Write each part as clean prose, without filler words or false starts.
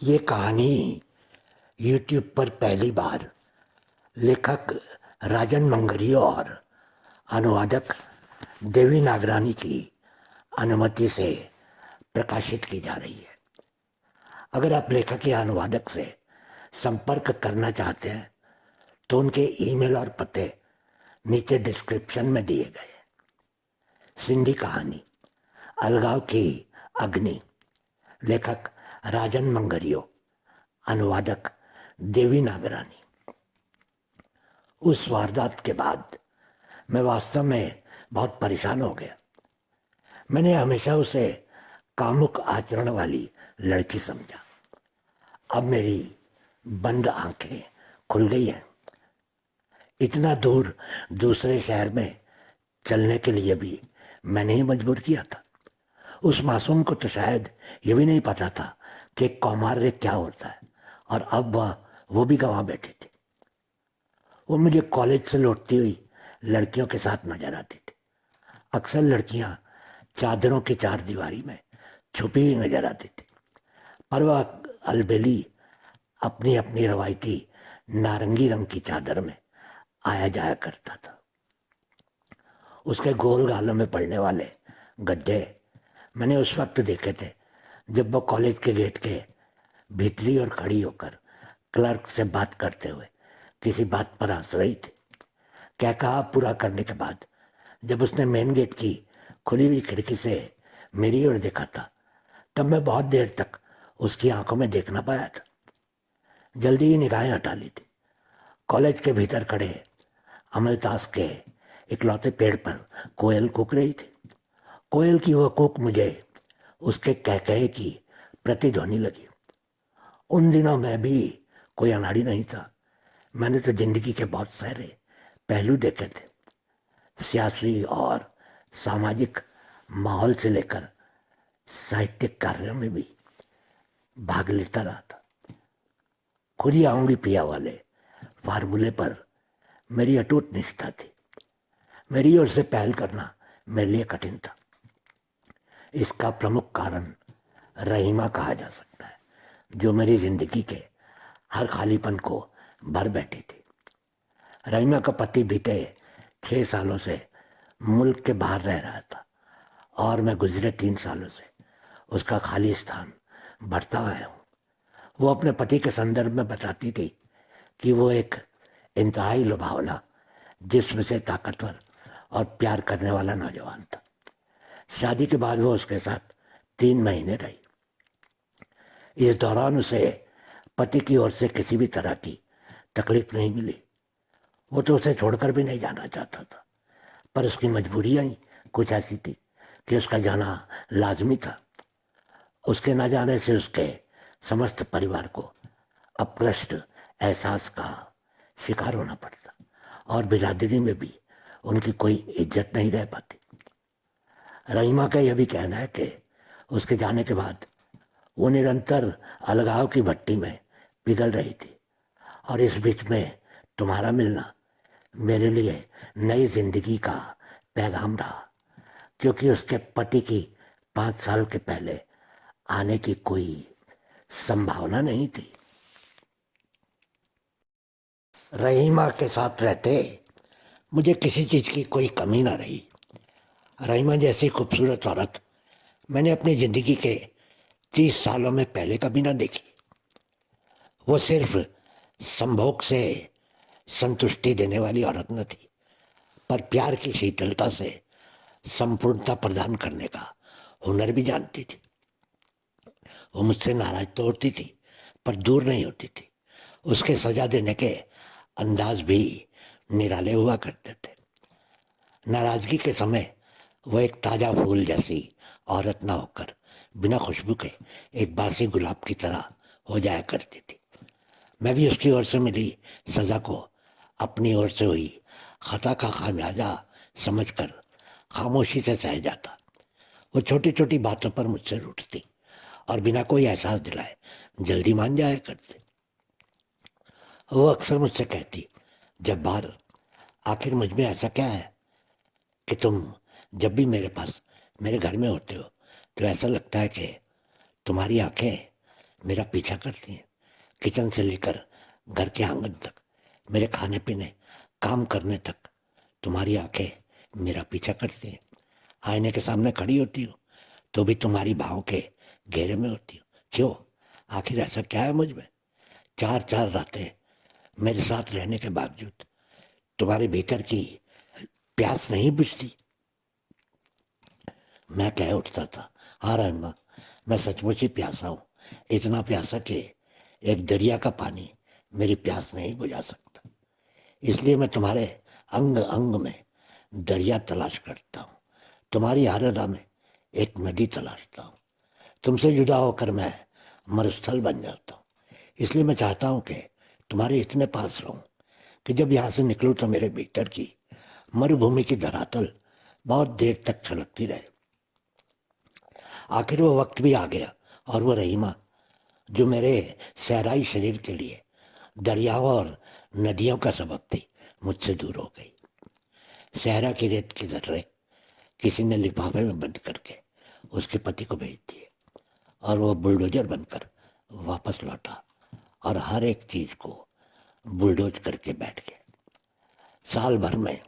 ये कहानी यूट्यूब पर पहली बार लेखक राजन मंगरियो और अनुवादक देवी नागरानी की अनुमति से प्रकाशित की जा रही है। अगर आप लेखक या अनुवादक से संपर्क करना चाहते हैं तो उनके ईमेल और पते नीचे डिस्क्रिप्शन में दिए गए हैं। सिंधी कहानी अलगाव की अग्नि, लेखक राजन मंगरियो, अनुवादक देवी नागरानी। उस वारदात के बाद मैं वास्तव में बहुत परेशान हो गया। मैंने हमेशा उसे कामुक आचरण वाली लड़की समझा। अब मेरी बंद आंखें खुल गई हैं। इतना दूर दूसरे शहर में चलने के लिए भी मैंने ही मजबूर किया था। उस मासूम को तो शायद ये भी नहीं पता था कि कौमार्य क्या होता है, और अब वो भी गंवा बैठे थे। वो मुझे कॉलेज से लौटती हुई लड़कियों के साथ नजर आती थी। अक्सर लड़कियां चादरों की चार दीवारी में छुपी हुई नजर आती थी, पर वह अलबेली अपनी अपनी रवायती नारंगी रंग की चादर में आया जाया करता था। उसके गोल गालों में पड़ने वाले गड्ढे मैंने उस वक्त देखे थे जब वो कॉलेज के गेट के भीतरी और खड़ी होकर क्लर्क से बात करते हुए किसी बात पर हंस रही थी। क्या कहा पूरा करने के बाद जब उसने मेन गेट की खुली हुई खिड़की से मेरी ओर देखा था, तब मैं बहुत देर तक उसकी आंखों में देख ना पाया था। जल्दी ही निगाहें हटा ली थी। कॉलेज के भीतर खड़े अमलतास के इकलौते पेड़ पर कोयल कूक रही थी। कोयल की वह कूक मुझे उसके कहकहे की प्रतिध्वनि लगी। उन दिनों मैं भी कोई अनाड़ी नहीं था। मैंने तो जिंदगी के बहुत सारे पहलू देखे थे। सियासी और सामाजिक माहौल से लेकर साहित्यिक कार्यों में भी भाग लेता रहा था। खुद ही आऊंगी पिया वाले फार्मूले पर मेरी अटूट निष्ठा थी। मेरी ओर से पहल करना मेरे लिए कठिन था। इसका प्रमुख कारण रहीमा कहा जा सकता है, जो मेरी जिंदगी के हर खालीपन को भर बैठी थी। रहीमा का पति बीते 6 सालों से मुल्क के बाहर रह रहा था, और मैं गुजरे 3 सालों से उसका खाली स्थान भरता आया हूँ। वो अपने पति के संदर्भ में बताती थी कि वो एक इंतहाई लुभावना, जिस्म से ताकतवर और प्यार करने वाला नौजवान था। शादी के बाद वो उसके साथ 3 महीने रही। इस दौरान उसे पति की ओर से किसी भी तरह की तकलीफ नहीं मिली। वो तो उसे छोड़कर भी नहीं जाना चाहता था, पर उसकी मजबूरियां ही कुछ ऐसी थी कि उसका जाना लाजमी था। उसके न जाने से उसके समस्त परिवार को अपकृष्ट एहसास का शिकार होना पड़ता, और बिरादरी में भी उनकी कोई इज्जत नहीं रह पाती। रहीमा का यह भी कहना है कि उसके जाने के बाद वो निरंतर अलगाव की भट्टी में पिघल रही थी, और इस बीच में तुम्हारा मिलना मेरे लिए नई जिंदगी का पैगाम रहा, क्योंकि उसके पति की 5 साल के पहले आने की कोई संभावना नहीं थी। रहीमा के साथ रहते मुझे किसी चीज की कोई कमी ना रही। रहीमा जैसी खूबसूरत औरत मैंने अपनी जिंदगी के 30 सालों में पहले कभी ना देखी। वो सिर्फ संभोग से संतुष्टि देने वाली औरत न थी, पर प्यार की शीतलता से संपूर्णता प्रदान करने का हुनर भी जानती थी। वो मुझसे नाराज तो होती थी, पर दूर नहीं होती थी। उसके सजा देने के अंदाज भी निराले हुआ करते थे। नाराजगी के समय वो एक ताजा फूल जैसी औरत ना होकर बिना खुशबू के एक बासी गुलाब की तरह हो जाया करती थी। मैं भी उसकी ओर से मिली सजा को अपनी ओर से हुई खता का खामियाजा समझकर खामोशी से सह जाता। वो छोटी छोटी बातों पर मुझसे रूठती और बिना कोई एहसास दिलाए जल्दी मान जाया करती। वो अक्सर मुझसे कहती, जब्बार, आखिर मुझ में ऐसा क्या है कि तुम जब भी मेरे पास मेरे घर में होते हो तो ऐसा लगता है कि तुम्हारी आंखें मेरा पीछा करती हैं, किचन से लेकर घर के आंगन तक, मेरे खाने पीने, काम करने तक तुम्हारी आंखें मेरा पीछा करती हैं। आईने के सामने खड़ी होती हो तो भी तुम्हारी बाहों के घेरे में होती हो। क्यों? आखिर ऐसा क्या है मुझ में? चार चार रातें मेरे साथ रहने के बावजूद तुम्हारे भीतर की प्यास नहीं बुझती? मैं कह उठता था, हाँ रहमा, मैं सचमुच ही प्यासा हूँ, इतना प्यासा कि एक दरिया का पानी मेरी प्यास नहीं बुझा सकता। इसलिए मैं तुम्हारे अंग अंग में दरिया तलाश करता हूँ, तुम्हारी हर अदा में एक नदी तलाशता हूँ। तुमसे जुदा होकर मैं मरुस्थल बन जाता हूँ। इसलिए मैं चाहता हूँ कि तुम्हारे इतने पास रहूं कि जब यहाँ से निकलूँ तो मेरे भीतर की मरुभूमि की धरातल बहुत देर तक छलकती रहे। आखिर वो वक्त भी आ गया और वो रहीमा जो मेरे सहराई शरीर के लिए दरियाओं और नदियों का सबब थी, मुझसे दूर हो गई। सहरा की रेत के जर्रे किसी ने लिफाफे में बंद करके उसके पति को भेज दिए और वो बुलडोजर बनकर वापस लौटा और हर एक चीज को बुलडोज करके बैठ गया। साल भर में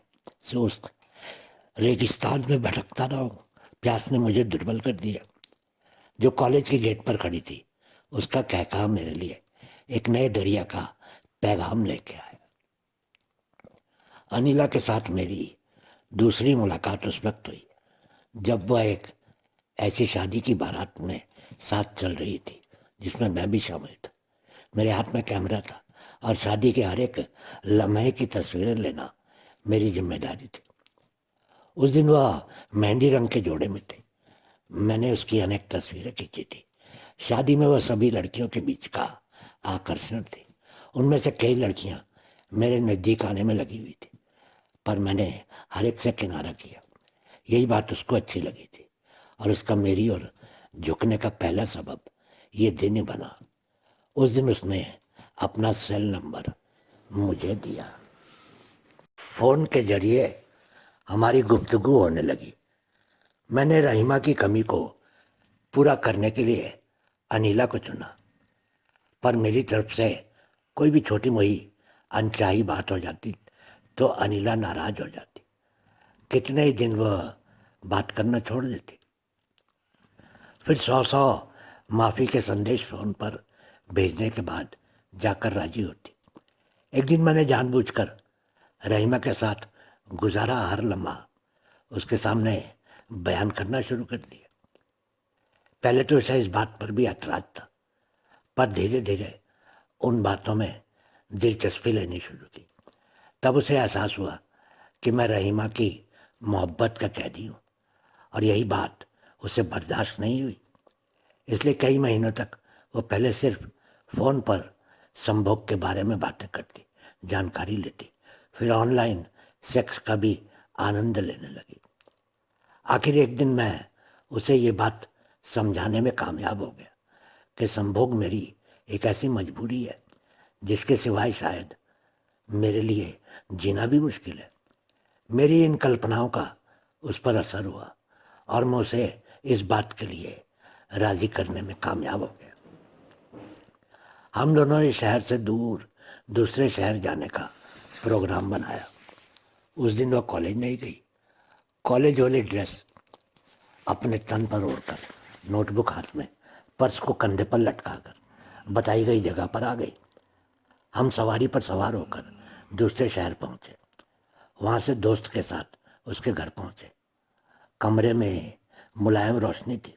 से उस रेगिस्तान में भटकता रहा हूँ। प्यास ने मुझे दुर्बल कर दिया। जो कॉलेज के गेट पर खड़ी थी उसका कहकहा मेरे लिए एक नए दरिया का पैगाम लेके आया। अनिला के साथ मेरी दूसरी मुलाकात उस वक्त हुई जब वह एक ऐसी शादी की बारात में साथ चल रही थी जिसमें मैं भी शामिल था। मेरे हाथ में कैमरा था और शादी के हर एक लम्हे की तस्वीरें लेना मेरी जिम्मेदारी थी। उस दिन वह मेहंदी रंग के जोड़े में थे। मैंने उसकी अनेक तस्वीरें खींची थी। शादी में वह सभी लड़कियों के बीच का आकर्षण थी। उनमें से कई लड़कियां मेरे नज़दीक आने में लगी हुई थी, पर मैंने हर एक से किनारा किया। यही बात उसको अच्छी लगी थी और उसका मेरी ओर झुकने का पहला सबब ये दिन ही बना। उस दिन उसने अपना सेल नंबर मुझे दिया। फोन के जरिए हमारी गुफ्तगू होने लगी। मैंने रहीमा की कमी को पूरा करने के लिए अनिला को चुना, पर मेरी तरफ से कोई भी छोटी मोटी अनचाही बात हो जाती तो अनिला नाराज हो जाती। कितने ही दिन वह बात करना छोड़ देती, फिर सौ सौ माफ़ी के संदेश फोन पर भेजने के बाद जाकर राजी होती। एक दिन मैंने जानबूझकर रहीमा के साथ गुजारा हर लम्हा उसके सामने बयान करना शुरू कर दिया। पहले तो उसे इस बात पर भी ऐतराज था, पर धीरे धीरे उन बातों में दिलचस्पी लेनी शुरू की। तब उसे एहसास हुआ कि मैं रहीमा की मोहब्बत का कैदी हूँ और यही बात उसे बर्दाश्त नहीं हुई। इसलिए कई महीनों तक वो पहले सिर्फ फ़ोन पर संभोग के बारे में बातें करती, जानकारी लेती, फिर ऑनलाइन सेक्स का भी आनंद लेने लगी। आखिर एक दिन मैं उसे ये बात समझाने में कामयाब हो गया कि संभोग मेरी एक ऐसी मजबूरी है जिसके सिवाय शायद मेरे लिए जीना भी मुश्किल है। मेरी इन कल्पनाओं का उस पर असर हुआ और मैं उसे इस बात के लिए राजी करने में कामयाब हो गया। हम दोनों ने शहर से दूर दूसरे शहर जाने का प्रोग्राम बनाया। उस दिन वह कॉलेज नहीं गई। कॉलेज वाली ड्रेस अपने तन पर ओढ़कर, नोटबुक हाथ में, पर्स को कंधे पर लटकाकर बताई गई जगह पर आ गई। हम सवारी पर सवार होकर दूसरे शहर पहुंचे। वहां से दोस्त के साथ उसके घर पहुंचे। कमरे में मुलायम रोशनी थी।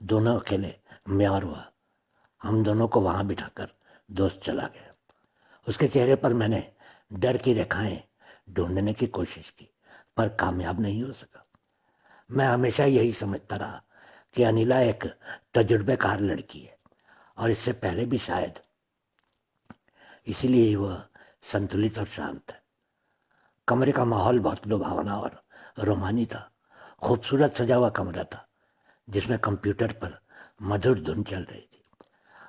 दोनों अकेले मैं और वह, हम दोनों को वहां बिठाकर दोस्त चला गया। उसके चेहरे पर मैंने डर की रेखाएं ढूंढने की कोशिश की, पर कामयाब नहीं हो सका। मैं हमेशा यही समझता रहा कि अनिला एक तजुर्बेकार लड़की है और इससे पहले भी शायद इसीलिए ही वह संतुलित और शांत है। कमरे का माहौल बहुत लुभावना और रोमानी था। खूबसूरत सजा हुआ कमरा था जिसमें कंप्यूटर पर मधुर धुन चल रही थी।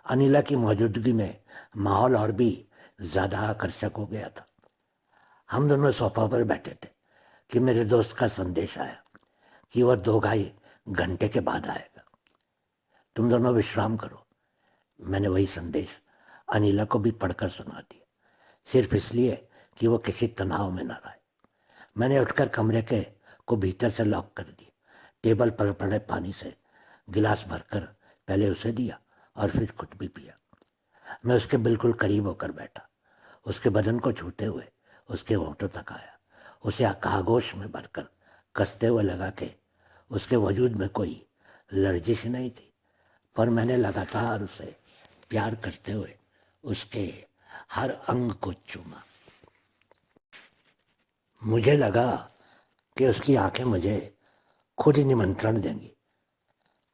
अनिला की मौजूदगी में माहौल और भी ज्यादा आकर्षक हो गया था। हम दोनों सोफा पर बैठे थे कि मेरे दोस्त का संदेश आया कि वह 2 ढाई घंटे के बाद आएगा। तुम दोनों विश्राम करो, मैंने वही संदेश अनिला को भी पढ़कर सुना दिया, सिर्फ इसलिए कि वो किसी तनाव में न रहे। मैंने उठकर कमरे के को भीतर से लॉक कर दिया। टेबल पर पड़े पानी से गिलास भरकर पहले उसे दिया और फिर खुद भी पिया। मैं उसके बिल्कुल करीब होकर बैठा, उसके बदन को छूते हुए उसके होठों तक आया, उसे आकागोश में भरकर कसते हुए लगा कि उसके वजूद में कोई लर्जिश नहीं थी, पर मैंने लगातार उसे प्यार करते हुए उसके हर अंग को चूमा। मुझे लगा कि उसकी आंखें मुझे खुद ही निमंत्रण देंगी,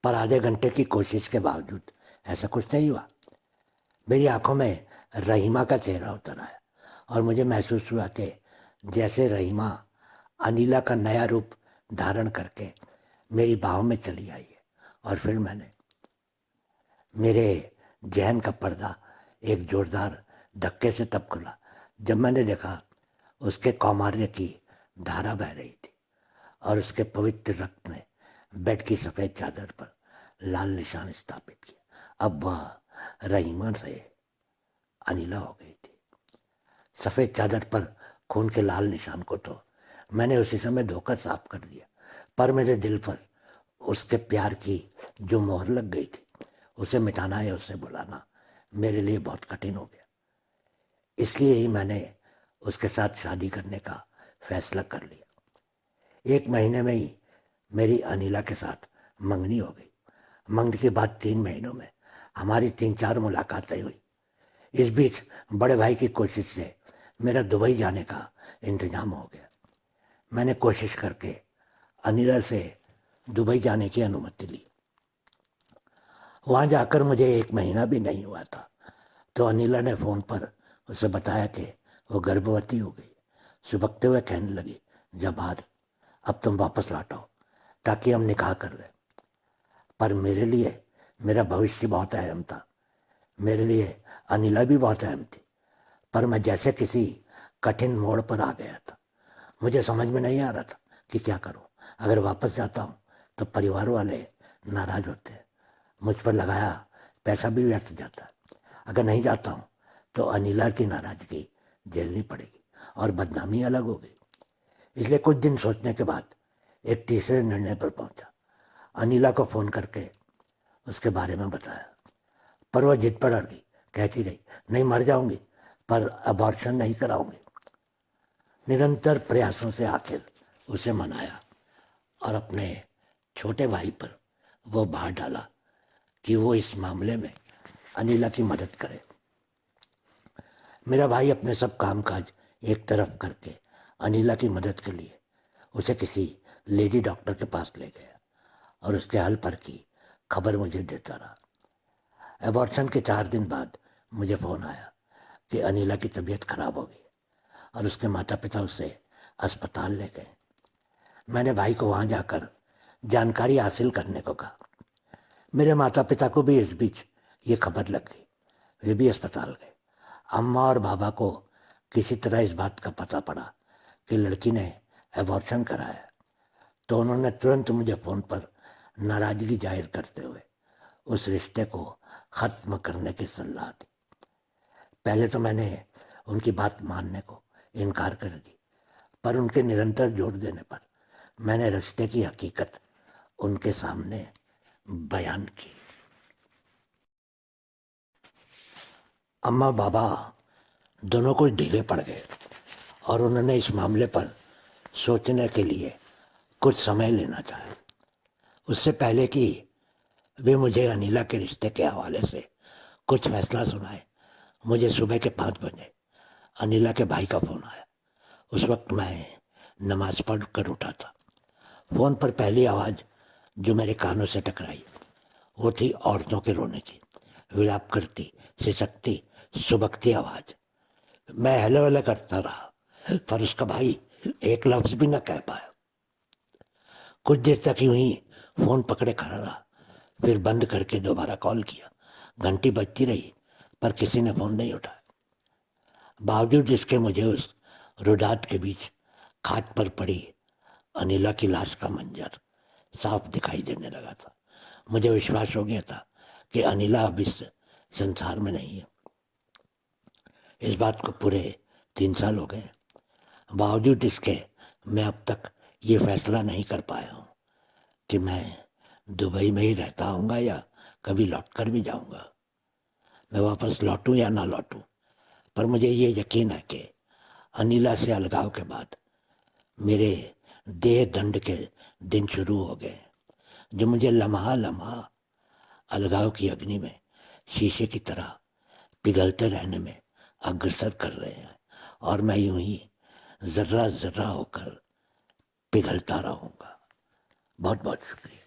पर आधे घंटे की कोशिश के बावजूद ऐसा कुछ नहीं हुआ। मेरी आंखों में रहीमा का चेहरा उतर आया और मुझे महसूस हुआ कि जैसे रहीमा अनिला का नया रूप धारण करके मेरी बाहों में चली आई है। और फिर मेरे जहन का पर्दा एक जोरदार धक्के से तब खुला जब मैंने देखा उसके कौमार्य की धारा बह रही थी और उसके पवित्र रक्त ने बेड की सफ़ेद चादर पर लाल निशान स्थापित किया। अब वह रहीमा से अनिला हो गई थी। सफ़ेद चादर पर खून के लाल निशान को तो मैंने उसी समय धोकर साफ कर दिया, पर मेरे दिल पर उसके प्यार की जो मोहर लग गई थी उसे मिटाना या उसे बुलाना मेरे लिए बहुत कठिन हो गया। इसलिए ही मैंने उसके साथ शादी करने का फैसला कर लिया। 1 महीने में ही मेरी अनिला के साथ मंगनी हो गई। मंगनी के बाद 3 महीनों में हमारी 3-4 मुलाकातें हुई। इस बीच बड़े भाई की कोशिश से मेरा दुबई जाने का इंतजाम हो गया। मैंने कोशिश करके अनिला से दुबई जाने की अनुमति ली। वहाँ जाकर मुझे 1 महीना भी नहीं हुआ था तो अनिला ने फ़ोन पर उसे बताया कि वो गर्भवती हो गई। सुबकते हुए कहने लगी, जबार, अब तुम वापस लौट आओ ताकि हम निकाह कर लें। पर मेरे लिए मेरा भविष्य बहुत अहम था, मेरे लिए अनिला भी बहुत अहम थी। पर मैं जैसे किसी कठिन मोड़ पर आ गया था। मुझे समझ में नहीं आ रहा था कि क्या करूं। अगर वापस जाता हूं तो परिवार वाले नाराज होते हैं, मुझ पर लगाया पैसा भी व्यर्थ जाता है। अगर नहीं जाता हूं तो अनिला की नाराजगी झेलनी पड़ेगी और बदनामी अलग होगी। इसलिए कुछ दिन सोचने के बाद एक तीसरे निर्णय पर पहुंचा। अनिला को फ़ोन करके उसके बारे में बताया, पर वह जिद पर अड़ गई। कहती रही, नहीं मर जाऊंगी पर अबॉर्शन नहीं कराऊंगी। निरंतर प्रयासों से आखिर उसे मनाया और अपने छोटे भाई पर वो भार डाला कि वो इस मामले में अनिला की मदद करे। मेरा भाई अपने सब कामकाज एक तरफ करके अनिला की मदद के लिए उसे किसी लेडी डॉक्टर के पास ले गया और उसके हल पर की खबर मुझे देता रहा। एबॉर्शन के 4 दिन बाद मुझे फ़ोन आया कि अनिला की तबीयत खराब हो गई और उसके माता पिता उसे अस्पताल ले गए। मैंने भाई को वहाँ जाकर जानकारी हासिल करने को कहा। मेरे माता पिता को भी इस बीच ये खबर लग गई, वे भी अस्पताल गए। अम्मा और बाबा को किसी तरह इस बात का पता पड़ा कि लड़की ने एबॉर्शन कराया तो उन्होंने तुरंत मुझे फ़ोन पर नाराज़गी जाहिर करते हुए उस रिश्ते को ख़त्म करने की सलाह दी। पहले तो मैंने उनकी बात मानने को इनकार कर दी, पर उनके निरंतर जोर देने पर मैंने रिश्ते की हकीकत उनके सामने बयान की। अम्मा बाबा दोनों को ढीले पड़ गए और उन्होंने इस मामले पर सोचने के लिए कुछ समय लेना चाहा। उससे पहले कि वे मुझे अनिला के रिश्ते के हवाले से कुछ फैसला सुनाए, मुझे सुबह के 5 बजे अनिला के भाई का फ़ोन आया। उस वक्त मैं नमाज पढ़ कर उठा था। फ़ोन पर पहली आवाज़ जो मेरे कानों से टकराई वो थी औरतों के रोने की, विलाप करती, सिसकती, सुबकती आवाज़। मैं हेलो हेलो करता रहा पर उसका भाई एक लफ्ज़ भी न कह पाया। कुछ देर तक यूं ही फ़ोन पकड़े खड़ा रहा, फिर बंद करके दोबारा कॉल किया। घंटी बजती रही पर किसी ने फ़ोन नहीं उठाया। बावजूद इसके मुझे उस रुदात के बीच खाट पर पड़ी अनिला की लाश का मंजर साफ दिखाई देने लगा था। मुझे विश्वास हो गया था कि अनिला अब इस संसार में नहीं हूँ। इस बात को पूरे 3 साल हो गए, बावजूद इसके मैं अब तक ये फैसला नहीं कर पाया हूँ कि मैं दुबई में ही रहता हूँगा या कभी लौट कर भी जाऊँगा, मैं वापस लौटूँ या ना लौटूँ। पर मुझे ये यकीन है कि अनिला से अलगाव के बाद मेरे देह दंड के दिन शुरू हो गए, जो मुझे लम्हा लम्हा अलगाव की अग्नि में शीशे की तरह पिघलते रहने में अग्रसर कर रहे हैं, और मैं यूं ही जर्रा जर्रा होकर पिघलता रहूँगा। बहुत बहुत शुक्रिया।